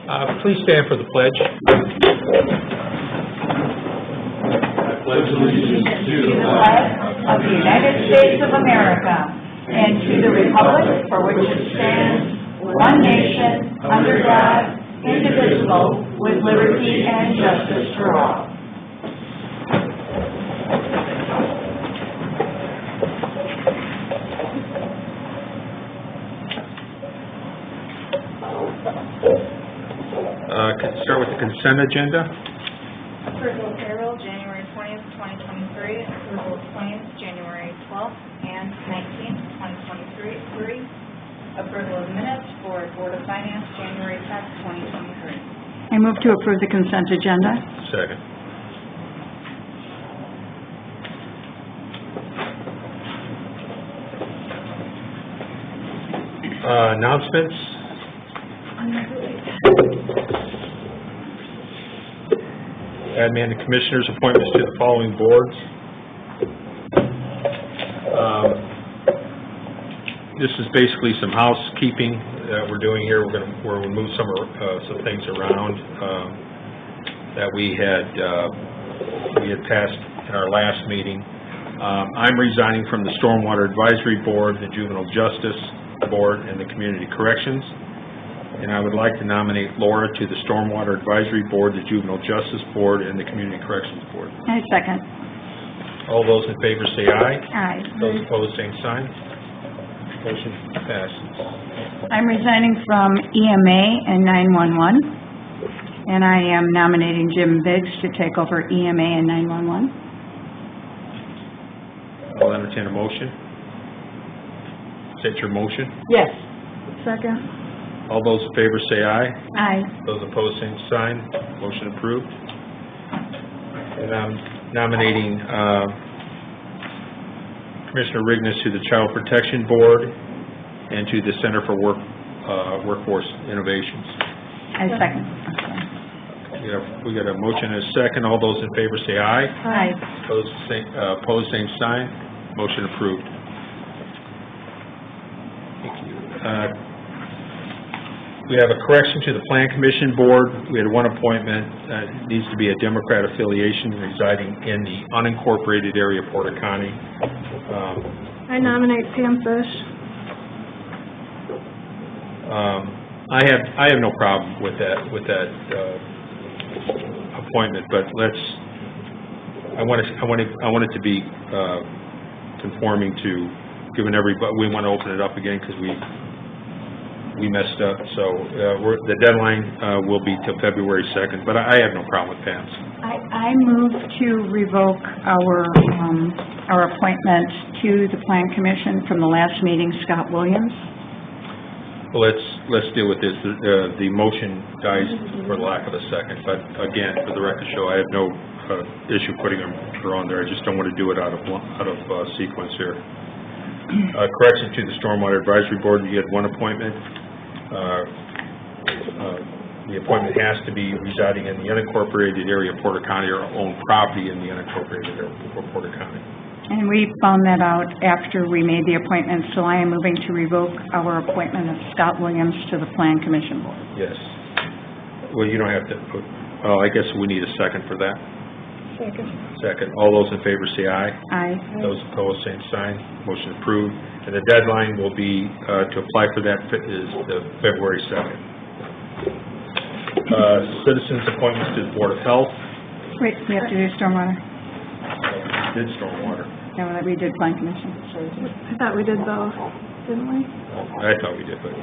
Please stand for the pledge. I pledge allegiance to the flag of the United States of America and to the republic for which it stands, one nation, under God, indivisible, with liberty and justice for all. Start with the consent agenda. Approval of payroll, January 20th, 2023. Approval of claims, January 12th and 19th, 2023. Approval of minutes for Board of Finance, January 10th, 2023. I move to approve the consent agenda. Second. Announcements. Admin and Commissioners appointments to the following boards. This is basically some housekeeping that we're doing here. We're going to move some things around that we had passed in our last meeting. I'm resigning from the Stormwater Advisory Board, the Juvenile Justice Board, and the Community Corrections. And I would like to nominate Laura to the Stormwater Advisory Board, the Juvenile Justice Board, and the Community Corrections Board. I second. All those in favor say aye. Aye. Those opposed, same sign. Motion passes. I'm resigning from EMA and 911, and I am nominating Jim Biggs to take over EMA and 911. I'll entertain a motion. Is that your motion? Yes. Second. All those in favor say aye. Aye. Those opposed, same sign. Motion approved. And I'm nominating Commissioner Rignas to the Child Protection Board and to the Center for Workforce Innovations. I second. We got a motion and a second. All those in favor say aye. Aye. Opposed, same sign. Motion approved. Thank you. We have a correction to the Plan Commission Board. We had one appointment. Needs to be a Democrat affiliation residing in the unincorporated area of Porter County. I nominate Pam Fish. I have no problem with that appointment, but I want it to be conforming to giving everybody. We want to open it up again because we messed up. So the deadline will be till February 2nd, but I have no problem with Pam's. I move to revoke our appointment to the Plan Commission from the last meeting, Scott Williams. Well, let's deal with this. The motion dies for lack of a second, but again, for the record show, I have no issue putting her on there. I just don't want to do it out of sequence here. Correction to the Stormwater Advisory Board. You had one appointment. The appointment has to be residing in the unincorporated area of Porter County or own property in the unincorporated area of Porter County. And we found that out after we made the appointment, so I am moving to revoke our appointment of Scott Williams to the Plan Commission Board. Yes. Well, you don't have to. I guess we need a second for that. Second. Second. All those in favor say aye. Aye. Those opposed, same sign. Motion approved. And the deadline will be to apply for that is the February 2nd. Citizens appointments to the Board of Health. Wait, we have to do stormwater. Did stormwater. No, we did Plan Commission. I thought we did both, didn't we? I thought we did, but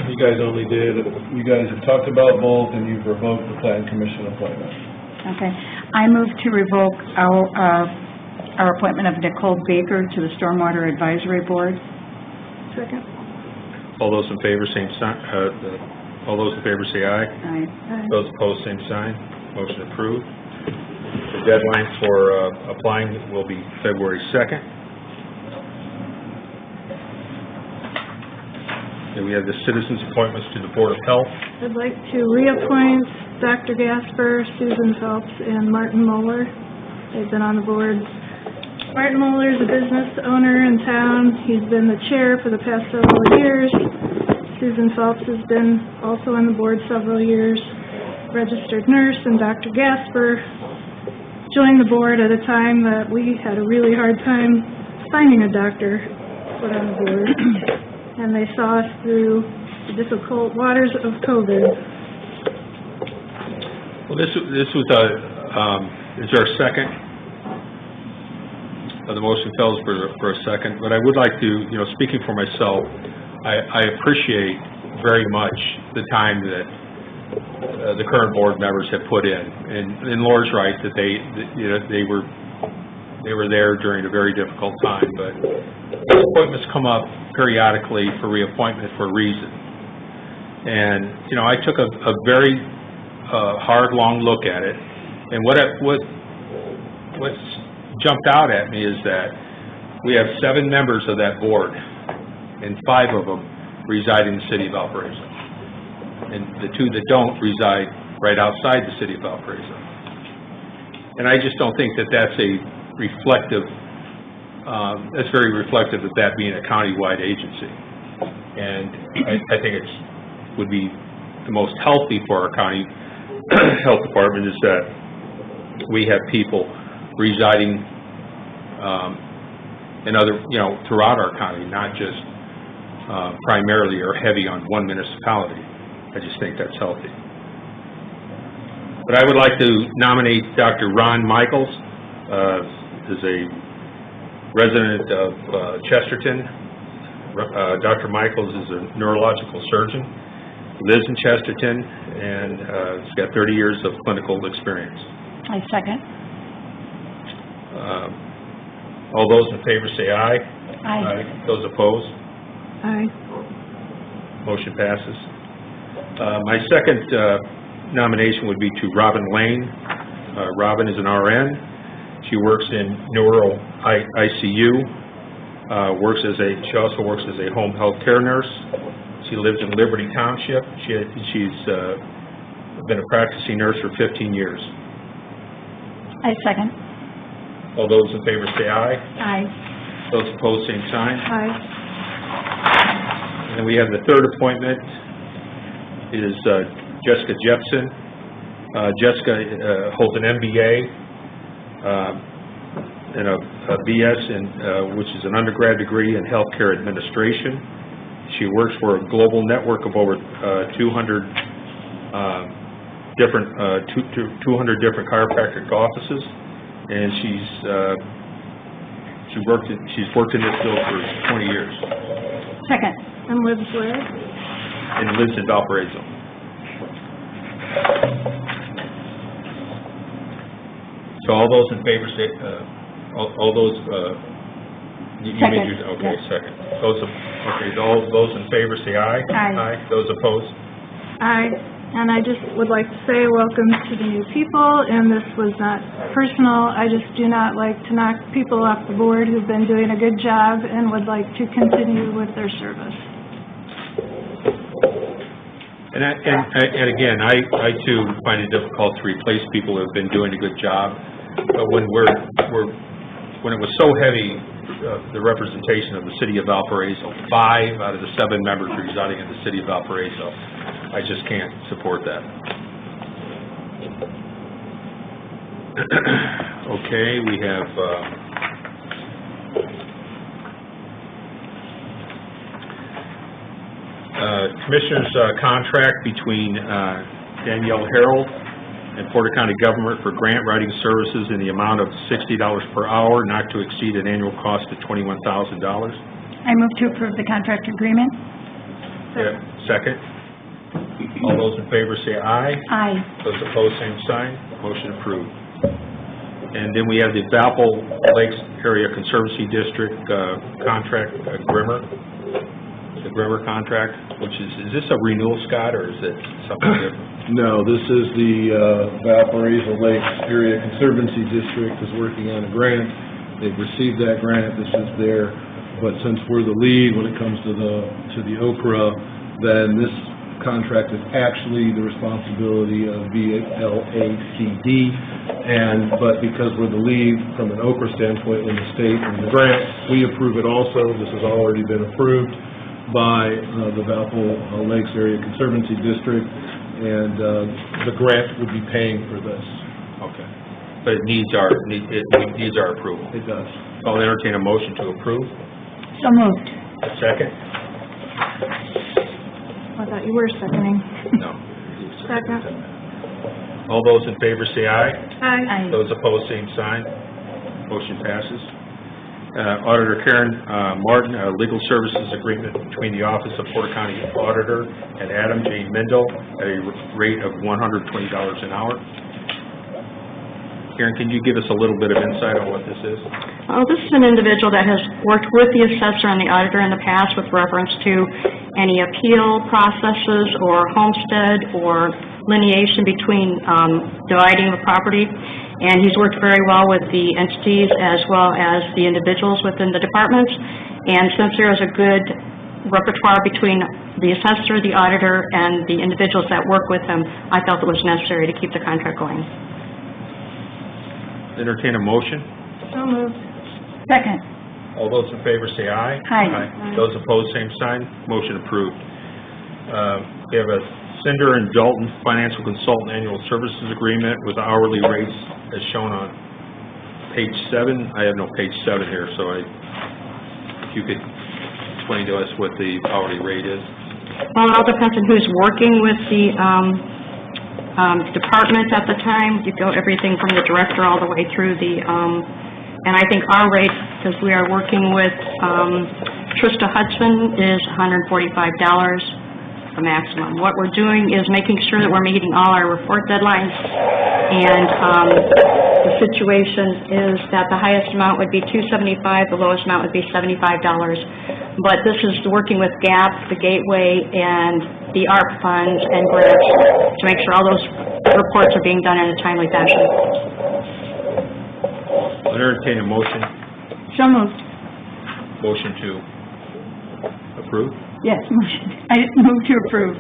You guys only did, you guys have talked about both and you've revoked the Plan Commission appointment. Okay. I move to revoke our appointment of Nicole Baker to the Stormwater Advisory Board. Second. all those in favor, same sign. All those in favor say aye. Aye. Those opposed, same sign. Motion approved. The deadline for applying will be February 2nd. And we have the citizens' appointments to the Board of Health. I'd like to reappoint Dr. Gasper, Susan Phelps, and Martin Moeller. They've been on the board. Martin Moeller is a business owner in town. He's been the chair for the past several years. Susan Phelps has been also on the board several years, registered nurse, and Dr. Gasper joined the board at a time that we had a really hard time finding a doctor to put on the board, and they saw us through the difficult waters of COVID. Well, this was is there a second? The motion fails for a second, but I would like to, speaking for myself, I appreciate very much the time that the current board members have put in, and Laura's right that they were there during a very difficult time, but these appointments come up periodically for reappointment for a reason. And, I took a very hard, long look at it, and what's jumped out at me is that we have 7 members of that board, and 5 of them reside in the city of Valparaiso. And the 2 that don't reside right outside the city of Valparaiso. And I just don't think that that's a reflective, that's very reflective of that being a county-wide agency. And I think would be the most healthy for our county health department is that we have people residing in other, throughout our county, not just primarily or heavy on one municipality. I just think that's healthy. But I would like to nominate Dr. Ron Michaels as a resident of Chesterton. Dr. Michaels is a neurological surgeon, lives in Chesterton, and he's got 30 years of clinical experience. I second. All those in favor say aye. Aye. Those opposed? Aye. Motion passes. My second nomination would be to Robin Lane. Robin is an RN. She works in neuro ICU. She also works as a home health care nurse. She lives in Liberty Township. She's been a practicing nurse for 15 years. I second. All those in favor say aye. Aye. Those opposed, same sign. Aye. And we have the third appointment is Jessica Jepson. Jessica holds an MBA and a BS, which is an undergrad degree in healthcare administration. She works for a global network of over 200 different chiropractic offices, and she's worked in this field for 20 years. Second. And lives where? And lives in Valparaiso. So all those in favor say, all those, you made Second. your, okay, Yes. second. All those in favor say aye. Aye. Those opposed? Aye. And I just would like to say welcome to the new people, and this was not personal. I just do not like to knock people off the board who've been doing a good job and would like to continue with their service. And again, I too find it difficult to replace people who have been doing a good job. But when it was so heavy, the representation of the city of Valparaiso, 5 out of the 7 members residing in the city of Valparaiso, I just can't support that. Okay, we have Commissioner's contract between Danielle Harold and Porter County Government for grant writing services in the amount of $60 per hour, not to exceed an annual cost of $21,000. I move to approve the contract agreement. Second. All those in favor say aye. Aye. Those opposed, same sign. Motion approved. And then we have the Valpo Lakes Area Conservancy District contract, Grimmer. The Grimmer contract, which is this a renewal, Scott, or is it something different? No, this is the Valparaiso Lakes Area Conservancy District is working on a grant. They've received that grant. This is their, but since we're the lead when it comes to the OPRA, then this contract is actually the responsibility of VLACD, but because we're the lead from an OPRA standpoint in the state and the grant, we approve it also. This has already been approved. by the Valpo Lakes Area Conservancy District, and the grant would be paying for this. Okay. But it needs our approval. It does. I'll entertain a motion to approve. So moved. A second? I thought you were seconding. No. Second. All those in favor say aye. Aye. Those opposed, same sign. Motion passes. Auditor Karen Martin, legal services agreement between the Office of Porter County Auditor and Adam J. Mindel at a rate of $120 an hour. Karen, can you give us a little bit of insight on what this is? This is an individual that has worked with the assessor and the auditor in the past with reference to any appeal processes or homestead or lineation between dividing the property. And he's worked very well with the entities as well as the individuals within the departments. And since there is a good repertoire between the assessor, the auditor, and the individuals that work with him, I felt it was necessary to keep the contract going. Entertain a motion. So moved. Second. All those in favor say aye. Aye. Those opposed, same sign. Motion approved. We have a Cinder and Dalton Financial Consultant Annual Services Agreement with hourly rates as shown on page 7. I have no page 7 here, so if you could explain to us what the hourly rate is. Well, it all depends on who's working with the department at the time. You go everything from the director all the way through the, and I think our rate, because we are working with Trista Hudson, is $145. The maximum. What we're doing is making sure that we're meeting all our report deadlines, and the situation is that the highest amount would be $275, the lowest amount would be $75. But this is working with GAP, the Gateway, and the ARP funds and grants to make sure all those reports are being done in a timely fashion. I'll entertain a motion. So moved. Motion to approve. Yes, motion. I move to approve.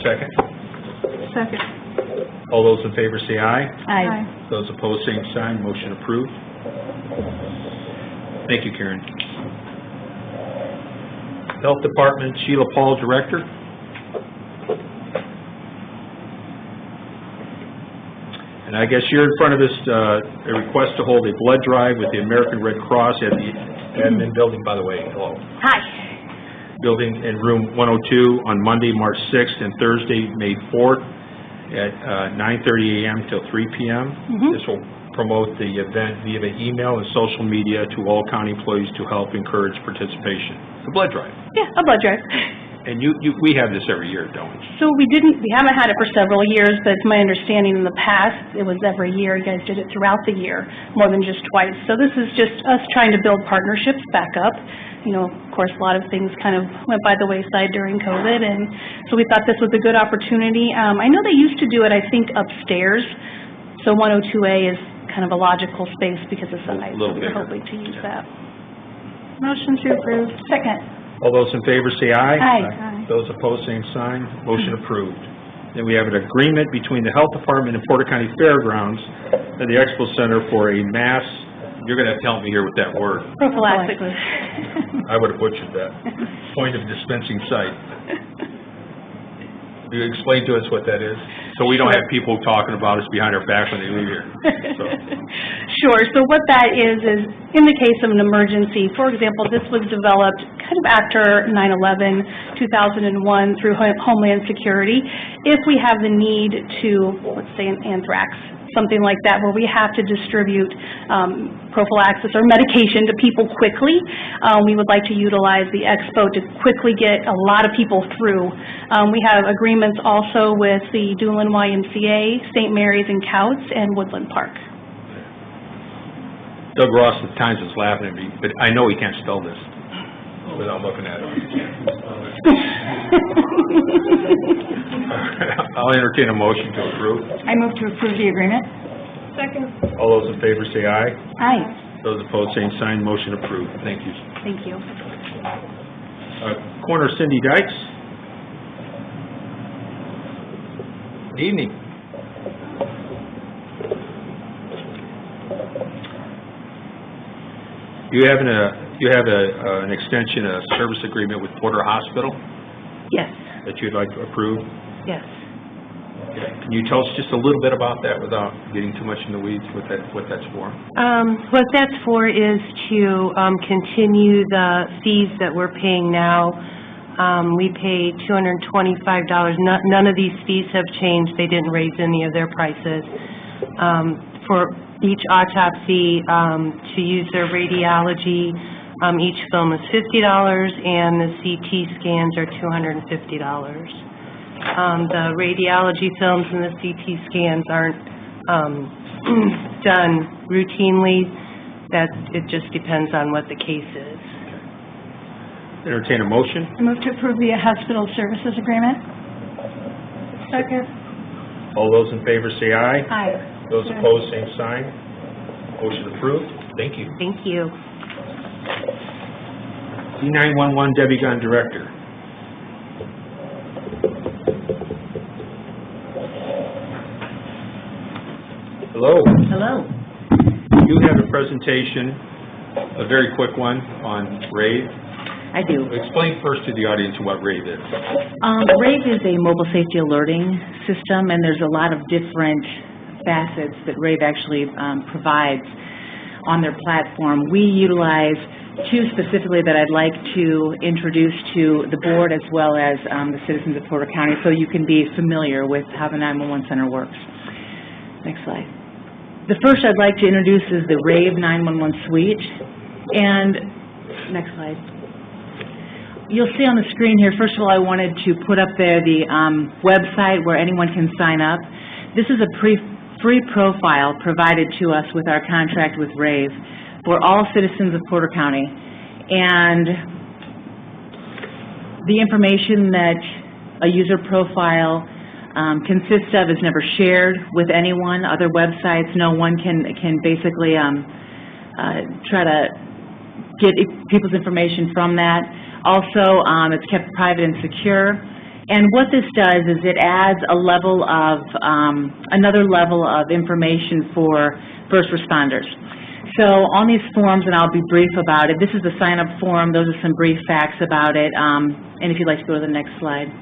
Second. Second. All those in favor say aye. Aye. Those opposed, same sign. Motion approved. Thank you, Karen. Health Department, Sheila Paul, Director. And I guess you're in front of us, a request to hold a blood drive with the American Red Cross at the admin building, by the way. Hello. Hi. Building in room 102 on Monday, March 6th, and Thursday, May 4th, at 9:30 a.m. till 3 p.m. This will promote the event via email and social media to all county employees to help encourage participation. The blood drive. Yeah, a blood drive. And we have this every year, don't we? So we haven't had it for several years, but it's my understanding in the past, it was every year. You guys did it throughout the year, more than just twice. So this is just us trying to build partnerships back up. You know, of course, a lot of things kind of went by the wayside during COVID, and so we thought this was a good opportunity. I know they used to do it, I think, upstairs. So 102A is kind of a logical space because of size. So we're hoping to use that. Motion to approve. Second. All those in favor say aye. Aye. Those opposed, same sign. Motion approved. Then we have an agreement between the Health Department and Porter County Fairgrounds and the Expo Center for a mass, you're going to have to help me here with that word. Prophylactic. I would have butchered that. Point of dispensing site. Will you explain to us what that is? So we don't have people talking about us behind our back when they leave here. So. Sure. So what that is in the case of an emergency, for example, this was developed kind of after 9/11, 2001 through Homeland Security. If we have the need to, let's say, an anthrax, something like that, where we have to distribute prophylaxis or medication to people quickly, we would like to utilize the expo to quickly get a lot of people through. We have agreements also with the Doolin YMCA, St. Mary's in Couts, and Woodland Park. Doug Ross at times is laughing at me, but I know he can't spell this without looking at it. I'll entertain a motion to approve. I move to approve the agreement. Second. All those in favor say aye. Aye. Those opposed, same sign. Motion approved. Thank you. Thank you. Corner Cindy Dykes. Good evening. You having You have an extension, a service agreement with Porter Hospital Yes, that you'd like to approve. yes. Can you tell us just a little bit about that without getting too much in the weeds, what that's for? What that's for is to continue the fees that we're paying now. We pay $225. None of these fees have changed. They didn't raise any of their prices. For each autopsy, to use their radiology, each film is $50, and the CT scans are $250. The radiology films and the CT scans aren't done routinely. It just depends on what the case is. Entertain a motion. I move to approve the hospital services agreement. Second. All those in favor say aye. Aye. Those opposed, same sign. Motion approved. Thank you. Thank you. D911 Debbie Gunn, Director. Hello. Hello. You have a presentation, a very quick one, on RAVE. I do. Explain first to the audience what RAVE is. RAVE is a mobile safety alerting system, and there's a lot of different facets that RAVE actually provides on their platform. We utilize two specifically that I'd like to introduce to the board as well as the citizens of Porter County, so you can be familiar with how the 911 Center works. Next slide. The first I'd like to introduce is the RAVE 911 Suite. And next slide. You'll see on the screen here, first of all, I wanted to put up there the website where anyone can sign up. This is a free profile provided to us with our contract with RAVE for all citizens of Porter County. And the information that a user profile consists of is never shared with anyone, other websites. No one can basically try to get people's information from that. Also, it's kept private and secure. And what this does is it adds a level of, another level of information for first responders. So on these forms, and I'll be brief about it, this is the sign-up form. Those are some brief facts about it. And if you'd like to go to the next slide.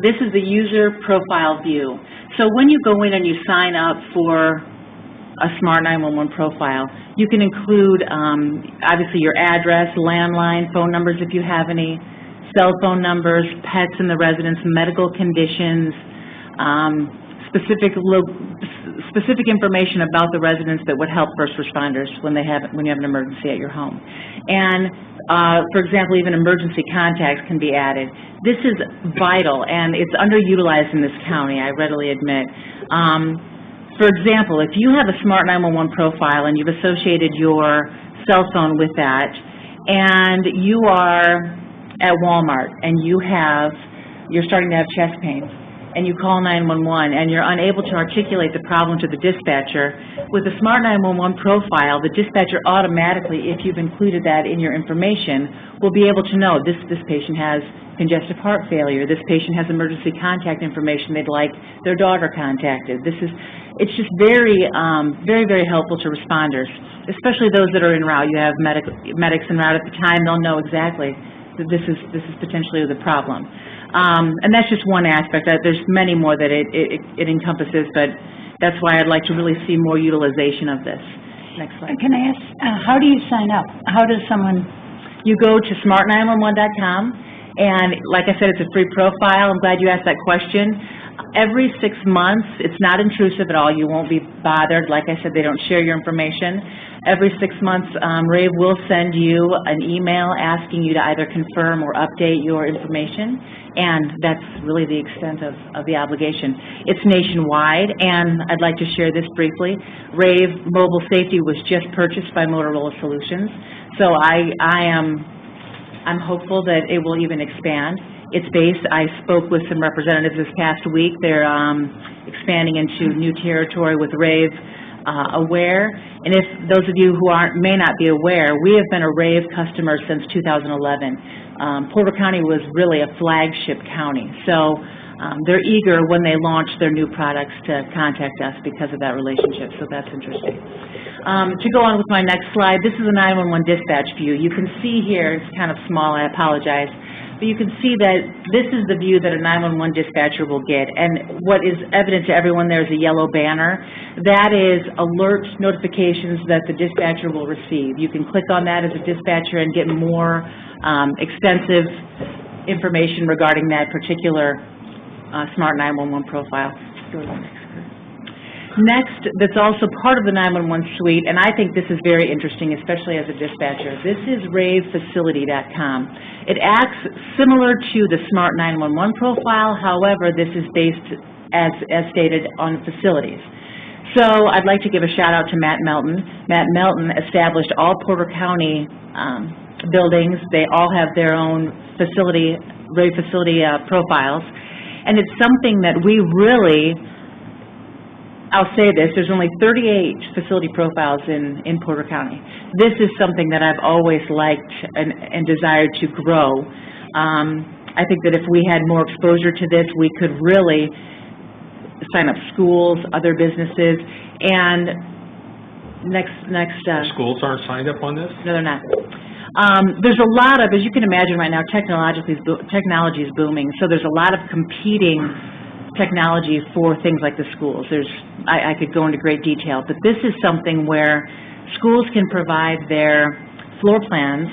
This is the user profile view. So when you go in and you sign up for a Smart 911 profile, you can include, obviously, your address, landline, phone numbers if you have any, cell phone numbers, pets in the residence, medical conditions, specific information about the residents that would help first responders when you have an emergency at your home. And, for example, even emergency contacts can be added. This is vital, and it's underutilized in this county, I readily admit. For example, if you have a Smart 911 profile and you've associated your cell phone with that, and you are at Walmart and you're starting to have chest pain, and you call 911 and you're unable to articulate the problem to the dispatcher, with the Smart 911 profile, the dispatcher automatically, if you've included that in your information, will be able to know this patient has congestive heart failure, this patient has emergency contact information they'd like their daughter contacted. It's just very, very helpful to responders, especially those that are en route. You have medics en route at the time, they'll know exactly that this is potentially the problem. And that's just one aspect. There's many more that it encompasses, but that's why I'd like to really see more utilization of this. Next slide. Can I ask, how do you sign up? How does someone... You go to smart911.com, and like I said, it's a free profile. I'm glad you asked that question. Every 6 months, it's not intrusive at all. You won't be bothered. Like I said, they don't share your information. Every 6 months, RAVE will send you an email asking you to either confirm or update your information, and that's really the extent of the obligation. It's nationwide, and I'd like to share this briefly. RAVE Mobile Safety was just purchased by Motorola Solutions, so I'm hopeful that it will even expand. I spoke with some representatives this past week. They're expanding into new territory with RAVE Aware. And if those of you who may not be aware, we have been a RAVE customer since 2011. Porter County was really a flagship county. So they're eager when they launch their new products to contact us because of that relationship, so that's interesting. To go on with my next slide, this is a 911 dispatch view. You can see here, it's kind of small, I apologize, but you can see that this is the view that a 911 dispatcher will get, and what is evident to everyone there is a yellow banner. That is alert notifications that the dispatcher will receive. You can click on that as a dispatcher and get more extensive information regarding that particular Smart 911 profile. Go to the next. Next, that's also part of the 911 suite, and I think this is very interesting, especially as a dispatcher. This is ravefacility.com. It acts similar to the Smart 911 profile, however, this is based, as stated, on facilities. So I'd like to give a shout out to Matt Melton. Matt Melton established all Porter County buildings. They all have their own facility, Rave facility profiles, and it's something that we really, I'll say this, there's only 38 facility profiles in Porter County. This is something that I've always liked and desired to grow. I think that if we had more exposure to this, we could really sign up schools, other businesses, and Schools aren't signed up on this? no, they're not. There's a lot of, as you can imagine right now, technology is booming, so there's a lot of competing technology for things like the schools. I could go into great detail, but this is something where schools can provide their floor plans,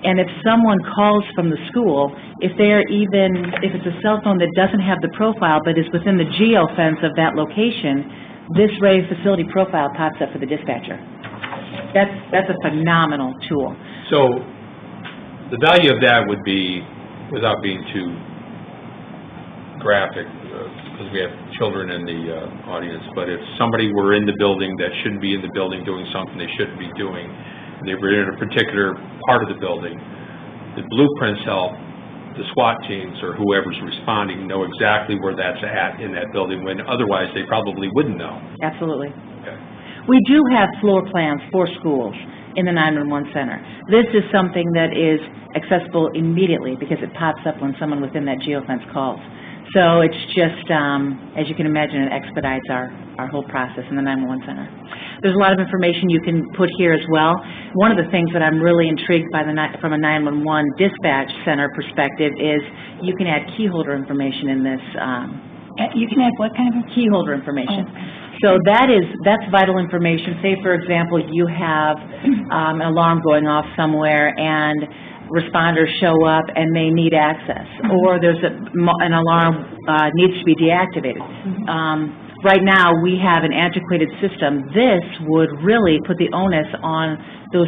and if someone calls from the school, if it's a cell phone that doesn't have the profile but is within the geo-fence of that location, this Rave facility profile pops up for the dispatcher. That's a phenomenal tool. So the value of that would be, without being too graphic, because we have children in the audience, but if somebody were in the building that shouldn't be in the building doing something they shouldn't be doing, and they were in a particular part of the building, the blueprints help the SWAT teams or whoever's responding know exactly where that's at in that building, when otherwise they probably wouldn't know. Absolutely. Okay. We do have floor plans for schools in the 911 center. This is something that is accessible immediately because it pops up when someone within that geofence calls. So it's just, as you can imagine, it expedites our whole process in the 911 center. There's a lot of information you can put here as well. One of the things that I'm really intrigued by from a 911 dispatch center perspective is you can add key holder information in this. You can add what kind of? Key holder information. So that's vital information. Say, for example, you have an alarm going off somewhere and responders show up and they need access, or there's an alarm needs to be deactivated. Right now, we have an antiquated system. This would really put the onus on those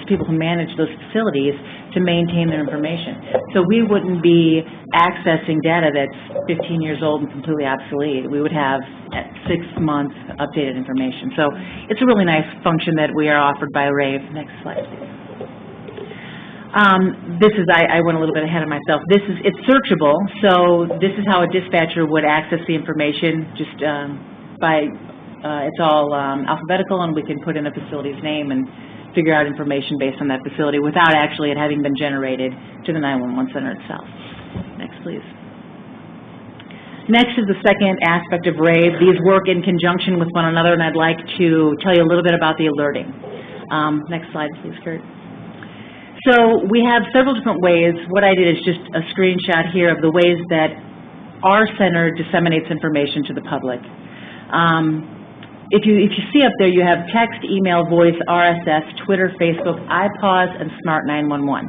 people who manage those facilities to maintain their information. So we wouldn't be accessing data that's 15 years old and completely obsolete. We would have 6-month updated information. So it's a really nice function that we are offered by Rave. Next slide, please. I went a little bit ahead of myself. It's searchable, so this is how a dispatcher would access the information, just it's all alphabetical, and we can put in a facility's name and figure out information based on that facility without actually it having been generated to the 911 center itself. Next, please. Next is the second aspect of Rave. These work in conjunction with one another, and I'd like to tell you a little bit about the alerting. Next slide, please, Kurt. So we have several different ways. What I did is just a screenshot here of the ways that our center disseminates information to the public. If you see up there, you have text, email, voice, RSS, Twitter, Facebook, iPause, and Smart 911.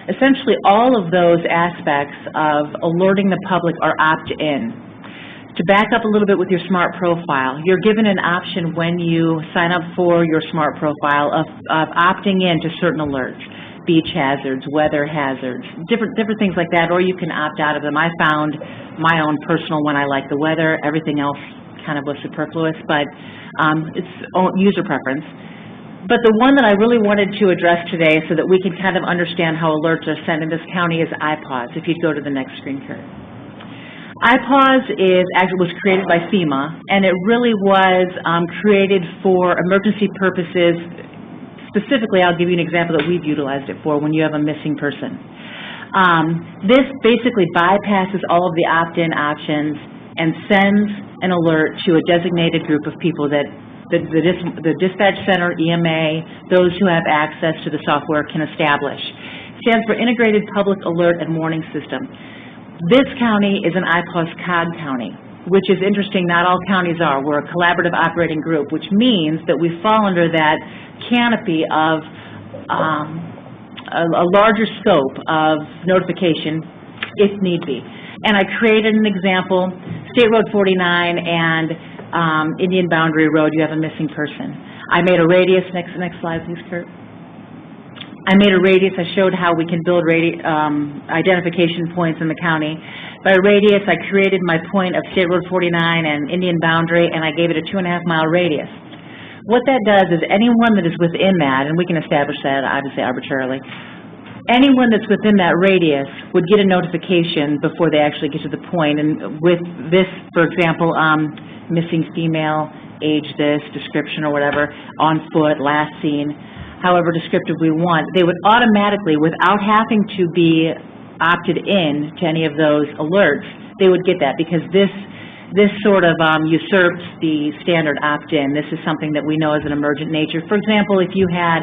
Essentially, all of those aspects of alerting the public are opt-in. To back up a little bit with your SMART profile, you're given an option when you sign up for your SMART profile of opting in to certain alerts. Beach hazards, weather hazards, different things like that, or you can opt out of them. I found my own personal one. I like the weather. Everything else kind of was superfluous, but it's user preference. But the one that I really wanted to address today so that we can kind of understand how alerts are sent in this county is iPause. If you'd go to the next screen, Kurt. iPause was created by FEMA, and it really was created for emergency purposes. Specifically, I'll give you an example that we've utilized it for when you have a missing person. This basically bypasses all of the opt-in options and sends an alert to a designated group of people that the dispatch center, EMA, those who have access to the software can establish. It stands for Integrated Public Alert and Warning System. This county is an I+COG county, which is interesting. Not all counties are. We're a collaborative operating group, which means that we fall under that canopy of a larger scope of notification if need be. And I created an example, State Road 49 and Indian Boundary Road, you have a missing person. I made a radius, next slide please, Kurt. I made a radius, I showed how we can build identification points in the county. By radius, I created my point of State Road 49 and Indian Boundary, and I gave it a 2.5-mile radius. What that does is anyone that is within that, and we can establish that obviously arbitrarily, anyone that's within that radius would get a notification before they actually get to the point. And with this, for example, missing female, age this, description or whatever, on foot, last seen, however descriptive we want, they would automatically, without having to be opted in to any of those alerts, they would get that, because this sort of usurps the standard opt-in. This is something that we know as an emergent nature. For example, if you had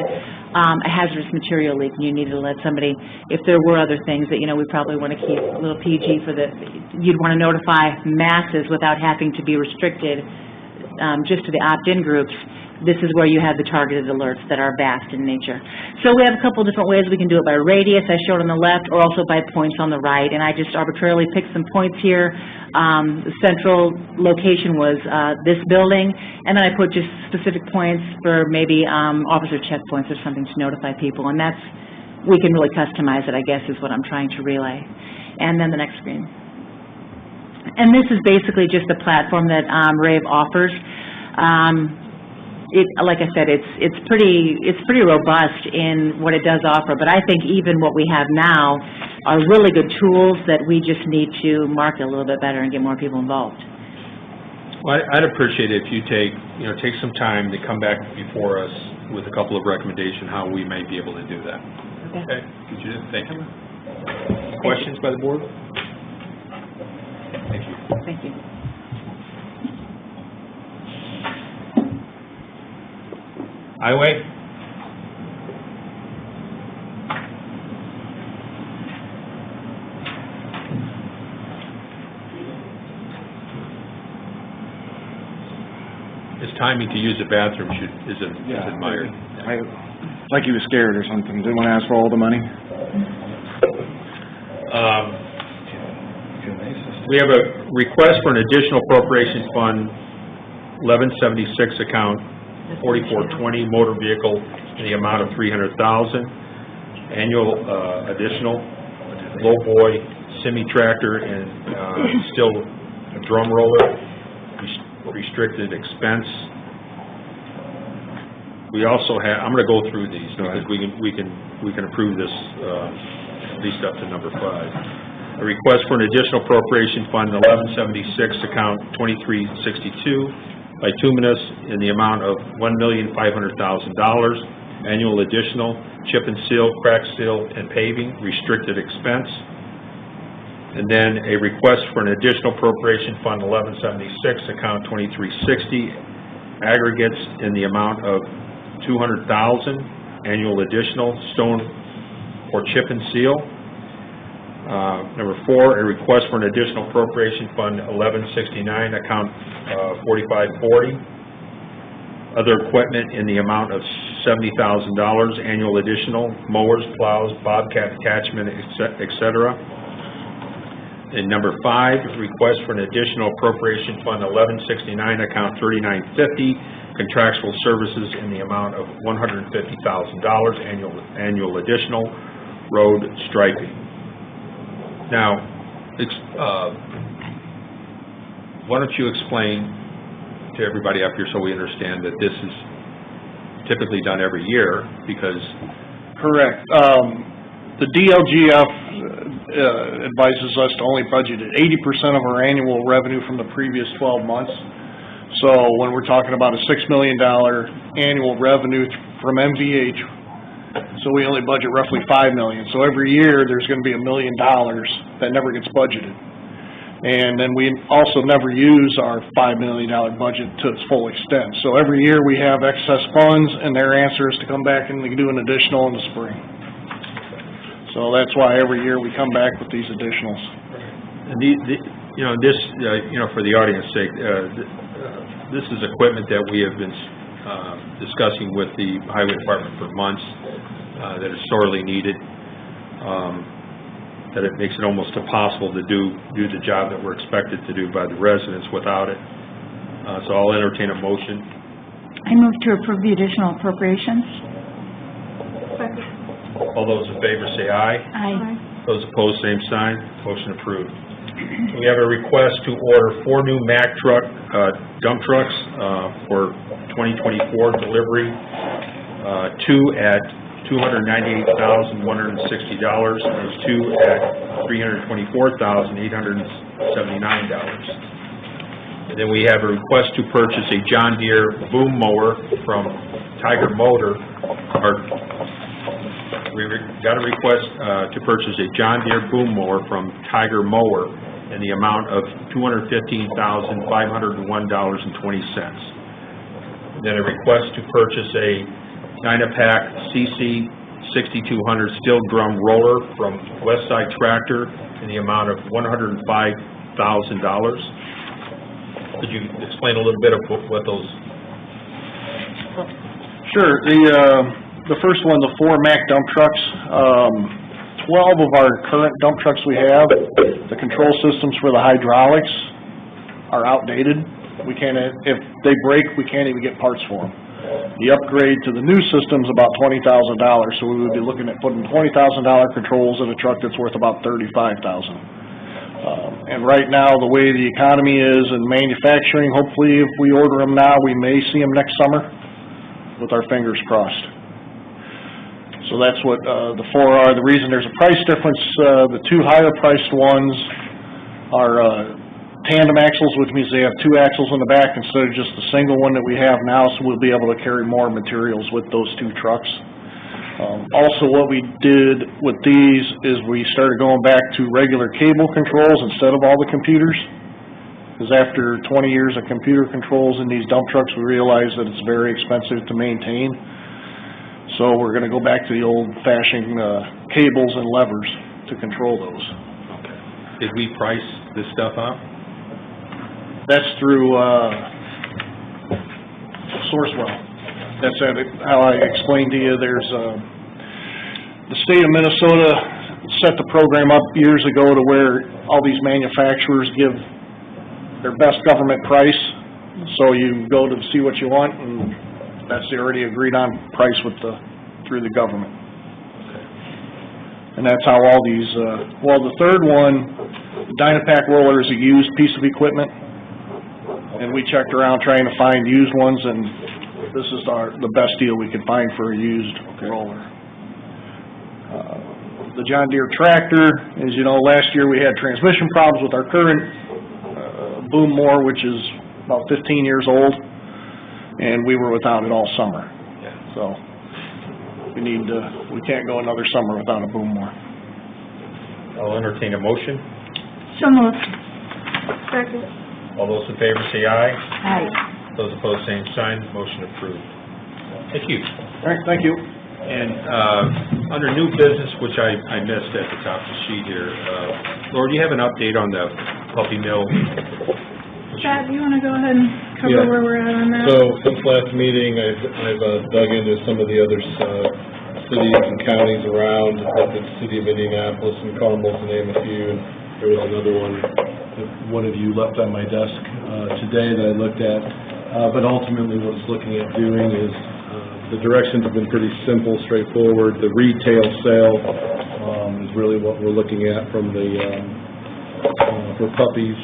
a hazardous material leak and you needed to let somebody, if there were other things that, we probably want to keep a little PG for you'd want to notify masses without having to be restricted just to the opt-in groups. This is where you have the targeted alerts that are vast in nature. So we have a couple different ways we can do it: by radius, I showed on the left, or also by points on the right. And I just arbitrarily picked some points here. The central location was this building, and then I put just specific points for maybe officer checkpoints or something to notify people. And we can really customize it, I guess, is what I'm trying to relay. And then the next screen. And this is basically just the platform that RAVE offers. Like I said, it's pretty robust in what it does offer, but I think even what we have now are really good tools that we just need to market a little bit better and get more people involved. Well, I'd appreciate it if you take some time to come back before us with a couple of recommendations how we may be able to do that. Okay. Could you? Thank you. Questions by the board? Thank you. Thank you. Highway? His timing to use the bathroom is admired. Like he was scared or something. Didn't want to ask for all the money. We have a request for an additional appropriations fund, 1176 account 4420 motor vehicle in the amount of $300,000. Annual additional low boy semi-tractor and still a drum roller, restricted expense. We also have, I'm going to go through these because we can approve this at least up to number 5. A request for an additional appropriation fund 1176 account 2362 bituminous in the amount of $1,500,000. Annual additional chip and seal, crack seal, and paving, restricted expense. And then a request for an additional appropriation fund 1176 account 2360 aggregates in the amount of $200,000. Annual additional stone or chip and seal. Number 4, a request for an additional appropriation fund 1169 account 4540. Other equipment in the amount of $70,000. Annual additional mowers, plows, bobcat attachment, etc. And number 5, request for an additional appropriation fund 1169 account 3950. Contractual services in the amount of $150,000. Annual additional road striping. Now, why don't you explain to everybody up here so we understand that this is typically done every year because... Correct. The DLGF advises us to only budget at 80% of our annual revenue from the previous 12 months. So when we're talking about a $6 million annual revenue from MVH, So we only budget roughly $5 million. So every year, there's gonna be $1 million that never gets budgeted. And then we also never use our $5 million budget to its full extent. So every year, we have excess funds, and their answer is to come back and we do an additional in the spring. So that's why every year we come back with these additionals. And for the audience's sake, this is equipment that we have been discussing with the Highway Department for months, that is sorely needed, that it makes it almost impossible to do the job that we're expected to do by the residents without it. So I'll entertain a motion. I move to approve the additional appropriations. Second. All those in favor say aye. Aye. Those opposed, same sign. Motion approved. We have a request to order 4 new Mack dump trucks for 2024 delivery, 2 at $298,160, and 2 at $324,879. And then we have a request to purchase a John Deere boom mower from Tiger Motor. We got a request to purchase a John Deere boom mower from Tiger Mower in the amount of $215,501.20. Then a request to purchase a Dynapac CC 6200 steel drum roller from Westside Tractor in the amount of $105,000. Could you explain a little bit of what those? Sure. The first one, the 4 Mack dump trucks, 12 of our current dump trucks we have, the control systems for the hydraulics are outdated. We can't, if they break, we can't even get parts for them. The upgrade to the new system's about $20,000, so we would be looking at putting $20,000 controls in a truck that's worth about $35,000. And right now, the way the economy is in manufacturing, hopefully if we order them now, we may see them next summer, with our fingers crossed. So that's what the 4 are. The reason there's a price difference, the 2 higher priced ones are tandem axles, which means they have 2 axles in the back instead of just the single one that we have now, so we'll be able to carry more materials with those 2 trucks. Also, what we did with these is we started going back to regular cable controls instead of all the computers. Because after 20 years of computer controls in these dump trucks, we realized that it's very expensive to maintain. So we're going to go back to the old-fashioned cables and levers to control those. Okay. Did we price this stuff out? That's through Sourcewell. That's how I explained to you. There's the state of Minnesota set the program up years ago to where all these manufacturers give their best government price. So you go to see what you want, and that's the already agreed on price through the government. And that's how all these, the third one, Dynapac roller is a used piece of equipment. And we checked around trying to find used ones, and this is the best deal we could find for a used roller. The John Deere tractor, as you know, last year we had transmission problems with our current boom mower, which is about 15 years old, and we were without it all summer. So we can't go another summer without a boom mower. I'll entertain a motion. So moved. Second. All those in favor say aye. Aye. Those opposed, same sign. Motion approved. Thank you. All right, thank you. And under new business, which I missed at the top of the sheet here, Laura, do you have an update on the puppy mill? Chad, you want to go ahead and cover where we're at on that? So since last meeting, I've dug into some of the other cities and counties around, like the city of Indianapolis and Carmel, to name a few. There was another one that one of you left on my desk today that I looked at. But ultimately, what it's looking at doing is, the directions have been pretty simple, straightforward. The retail sale is really what we're looking at from the for puppies.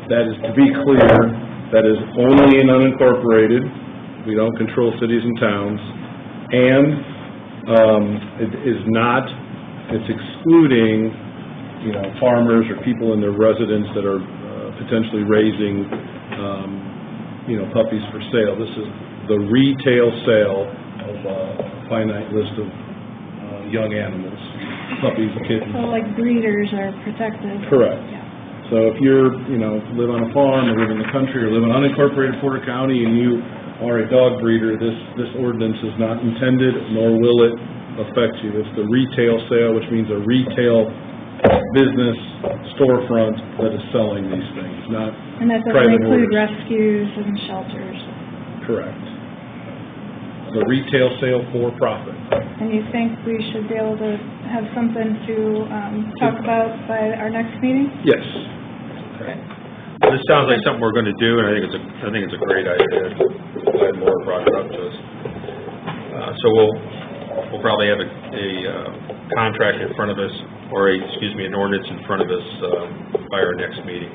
That is, to be clear, that is only in unincorporated. We don't control cities and towns. And it is not, it's excluding, farmers or people in their residence that are potentially raising, puppies for sale. This is the retail sale of finite list of young animals, puppies, kittens. So like breeders are protected. Correct. So if you're, live on a farm or live in the country or live in unincorporated Porter County and you are a dog breeder, this ordinance is not intended, nor will it affect you. It's the retail sale, which means a retail business storefront that is selling these things, not And that doesn't private include orders. rescues and shelters. Correct. The retail sale for profit. And you think we should be able to have something to talk about by our next meeting? Yes. This sounds like something we're going to do, and I think it's a great idea. Glad Laura brought it up to us. So we'll probably have a contract in front of us, or an ordinance in front of us by our next meeting.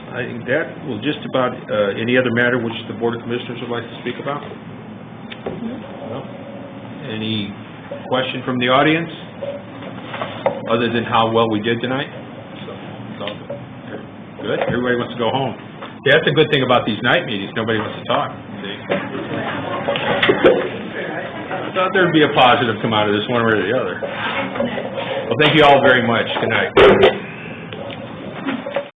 I think that will just about, any other matter which the Board of Commissioners would like to speak about? No? Any question from the audience, other than how well we did tonight? Good, everybody wants to go home. Yeah, that's a good thing about these night meetings, nobody wants to talk, see? I thought there'd be a positive come out of this one way or the other. Well, thank you all very much, good night.